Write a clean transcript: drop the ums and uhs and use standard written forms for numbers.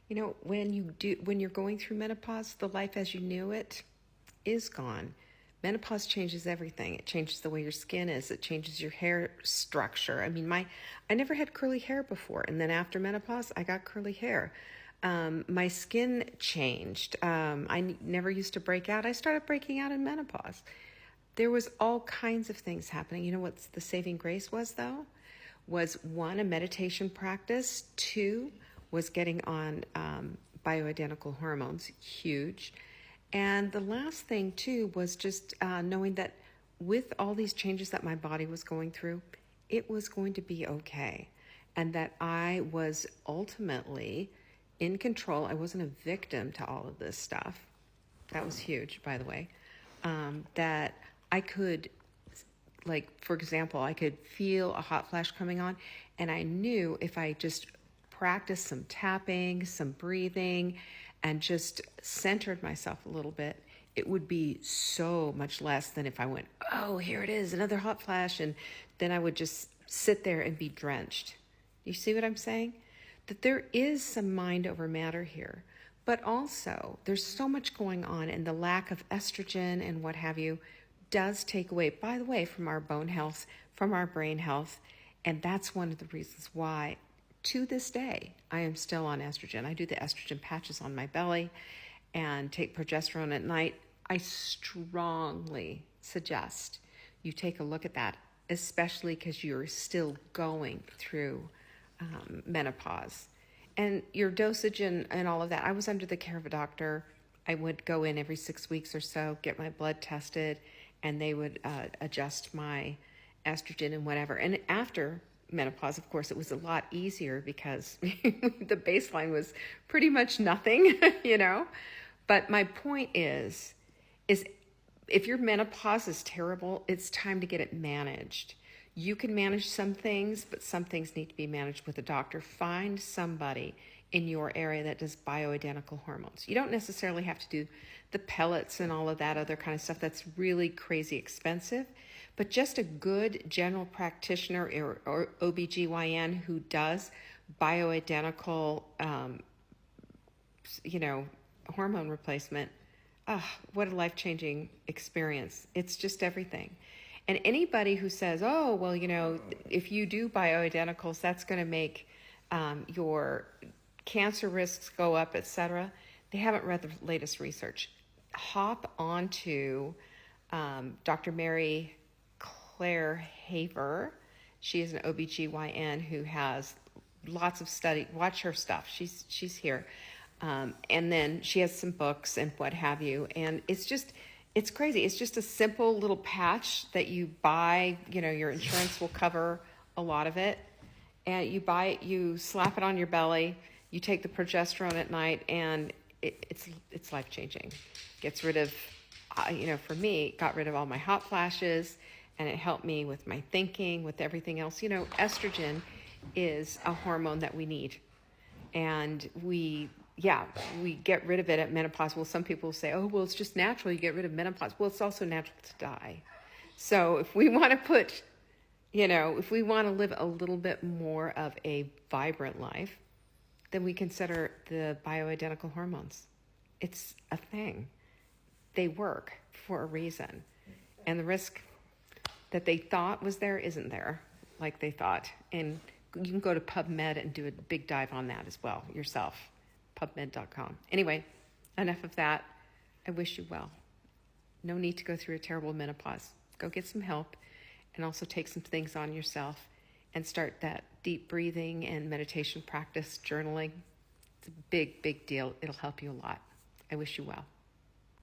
When you're going through menopause, the life as you knew it is gone. Menopause changes everything. It changes the way your skin is. It changes your hair structure. I never had curly hair before, and then after menopause, I got curly hair. My skin changed. I never used to break out. I started breaking out in menopause. There was all kinds of things happening. You know what the saving grace was, though? Was one, a meditation practice. Two, was getting on bioidentical hormones. Huge. And the last thing, too, was just knowing that with all these changes that my body was going through, it was going to be okay. And that I was ultimately in control. I wasn't a victim to all of this stuff. That was huge, by the way. That I could, for example, I could feel a hot flash coming on, and I knew if I just practiced some tapping, some breathing, and just centered myself a little bit, it would be so much less than if I went, oh, here it is, another hot flash, and then I would just sit there and be drenched. You see what I'm saying? That there is some mind over matter here, but also there's so much going on, and the lack of estrogen and what have you does take away, by the way, from our bone health, from our brain health, and that's one of the reasons why to this day, I am still on estrogen. I do the estrogen patches on my belly and take progesterone at night. I strongly suggest you take a look at that, especially because you're still going through menopause. And your dosage and all of that, I was under the care of a doctor. I would go in every 6 weeks or so, get my blood tested, and they would adjust my estrogen and whatever. And after menopause, of course, it was a lot easier because the baseline was pretty much nothing, But my point is if your menopause is terrible, it's time to get it managed. You can manage some things, but some things need to be managed with a doctor. Find somebody in your area that does bioidentical hormones. You don't necessarily have to do the pellets and all of that other kind of stuff. That's really crazy expensive. But just a good general practitioner or OBGYN who does bioidentical, hormone replacement, what a life-changing experience. It's just everything. And anybody who says, oh, well, if you do bioidenticals, that's going to make your cancer risks go up, etc. They haven't read the latest research. Hop onto Dr. Mary Claire Haver. She is an OBGYN who has lots of study. Watch her stuff. She's here. And then she has some books and what have you. And it's crazy. It's just a simple little patch that you buy. Your insurance will cover a lot of it. And you buy it, you slap it on your belly, you take the progesterone at night, and it's life-changing. Gets rid of, for me, got rid of all my hot flashes, and it helped me with my thinking, with everything else. Estrogen is a hormone that we need. And we get rid of it at menopause. Well, some people say, oh, well, it's just natural. You get rid of menopause. Well, it's also natural to die. So if we want to if we want to live a little bit more of a vibrant life, then we consider the bioidentical hormones. It's a thing. They work for a reason. And the risk that they thought was there isn't there like they thought. And you can go to PubMed and do a big dive on that as well yourself, pubmed.com. Anyway, enough of that. I wish you well. No need to go through a terrible menopause. Go get some help and also take some things on yourself and start that deep breathing and meditation practice, journaling. It's a big, big deal. It'll help you a lot. I wish you well.